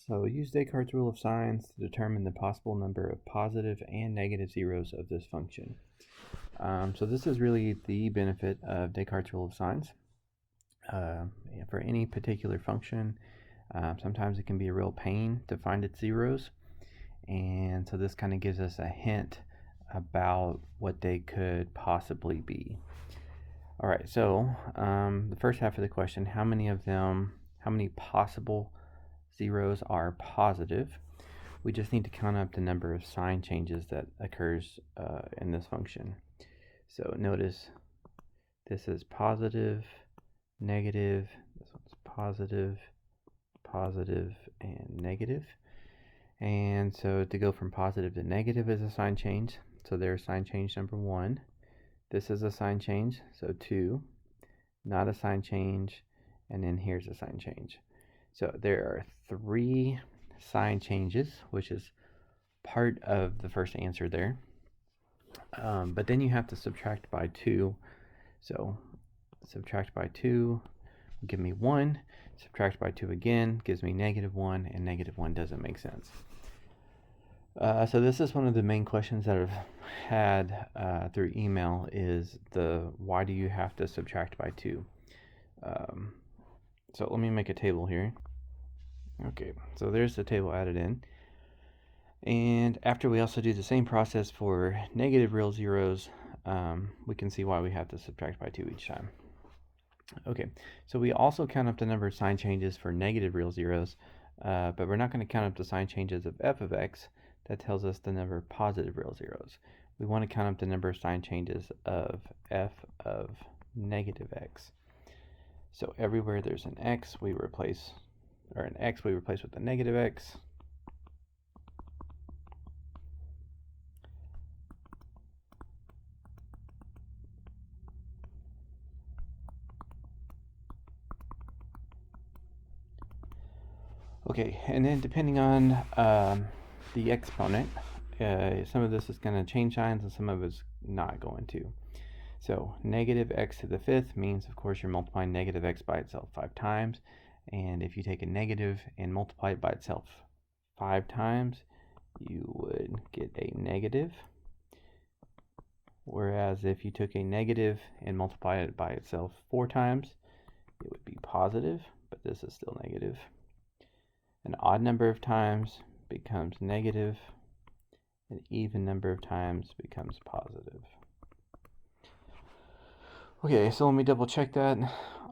So use Descartes' rule of signs to determine the possible number of positive and negative zeros of this function. So this is really the benefit of Descartes' rule of signs. For any particular function, sometimes it can be a real pain to find its zeros, and so this kind of gives us a hint about what they could possibly be. All right, so the first half of the question, how many possible zeros are positive? We just need to count up the number of sign changes that occurs in this function. So notice this is positive, negative, this one's positive, positive, and negative. And so to go from positive to negative is a sign change. So there's sign change number 1. This is a sign change, so 2, not a sign change, and then here's a sign change. So there are 3 sign changes, which is part of the first answer there. But then you have to subtract by 2. So subtract by 2 will give me 1. Subtract by 2 again gives me -1, and -1 doesn't make sense. So this is one of the main questions that I've had through email is why do you have to subtract by 2? So let me make a table here. Okay, so there's the table added in. And after we also do the same process for negative real zeros, we can see why we have to subtract by 2 each time. Okay, so we also count up the number of sign changes for negative real zeros, but we're not going to count up the sign changes of f of x. That tells us the number of positive real zeros. We want to count up the number of sign changes of f of negative x. So everywhere there's an x, we replace, or an x, we replace with a negative x. Okay, and then depending on the exponent, some of this is going to change signs and some of it's not going to. So negative x to the 5th means, of course, you're multiplying negative x by itself 5 times. And if you take a negative and multiply it by itself 5 times, you would get a negative. Whereas if you took a negative and multiplied it by itself 4 times, it would be positive, but this is still negative. An odd number of times becomes negative. An even number of times becomes positive. Okay, so let me double check that.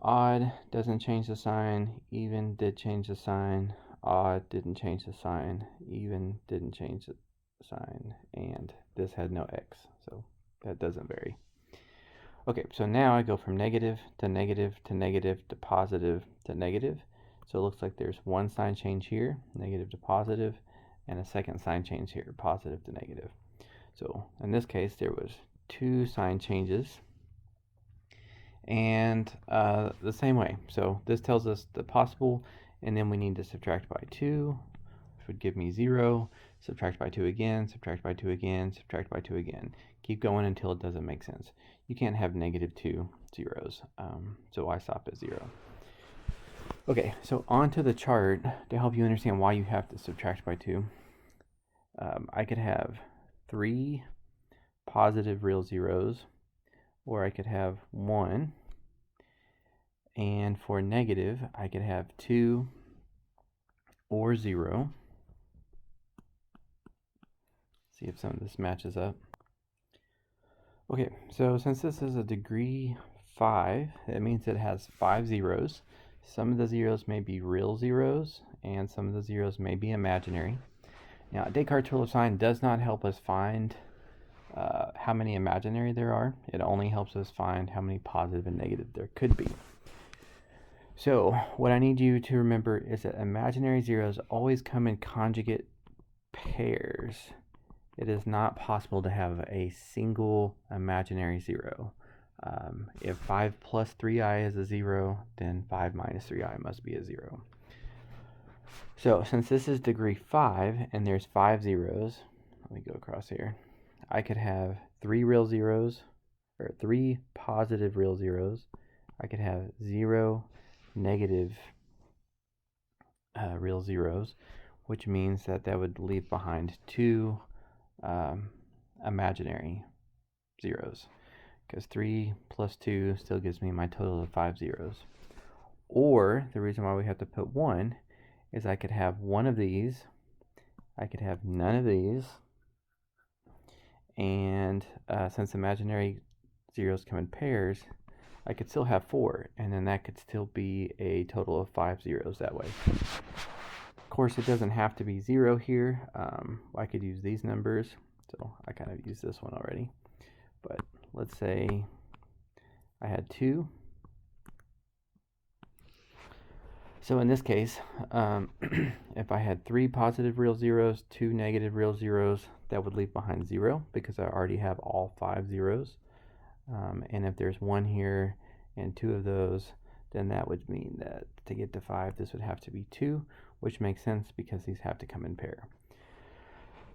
Odd doesn't change the sign. Even did change the sign. Odd didn't change the sign. Even didn't change the sign. And this had no x, so that doesn't vary. Okay, so now I go from negative to negative to negative to positive to negative. So it looks like there's one sign change here, negative to positive, and a second sign change here, positive to negative. So in this case, there was 2 sign changes, and the same way. So this tells us the possible, and then we need to subtract by 2, which would give me 0. Subtract by 2 again, subtract by 2 again, subtract by 2 again. Keep going until it doesn't make sense. You can't have -2 zeros, so I stop at 0. Okay, so on to the chart to help you understand why you have to subtract by 2. I could have 3 positive real zeros, or I could have 1. And for negative, I could have 2 or 0. See if some of this matches up. Okay, so since this is a degree 5, it means it has 5 zeros. Some of the zeros may be real zeros, and some of the zeros may be imaginary. Now, Descartes' rule of sign does not help us find how many imaginary there are. It only helps us find how many positive and negative there could be. So what I need you to remember is that imaginary zeros always come in conjugate pairs. It is not possible to have a single imaginary zero. If 5 plus 3i is a 0, then 5 minus 3i must be a 0. So since this is degree 5 and there's 5 zeros, let me go across here. I could have 3 real zeros, or 3 positive real zeros. I could have 0 negative real zeros, which means that that would leave behind 2 imaginary zeros, because 3 plus 2 still gives me my total of 5 zeros. Or the reason why we have to put 1 is I could have one of these, I could have none of these, and since imaginary zeros come in pairs, I could still have 4, and then that could still be a total of 5 zeros that way. Of course, it doesn't have to be 0 here. I could use these numbers, so I kind of used this one already. But let's say I had 2. So in this case, if I had 3 positive real zeros, 2 negative real zeros, that would leave behind 0 because I already have all 5 zeros. And if there's 1 here and 2 of those, then that would mean that to get to 5, this would have to be 2, which makes sense because these have to come in pair.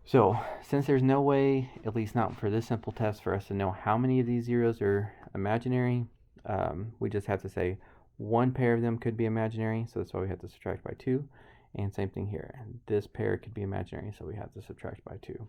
So since there's no way, at least not for this simple test, for us to know how many of these zeros are imaginary, we just have to say one pair of them could be imaginary, so that's why we have to subtract by 2. And same thing here. This pair could be imaginary, so we have to subtract by 2.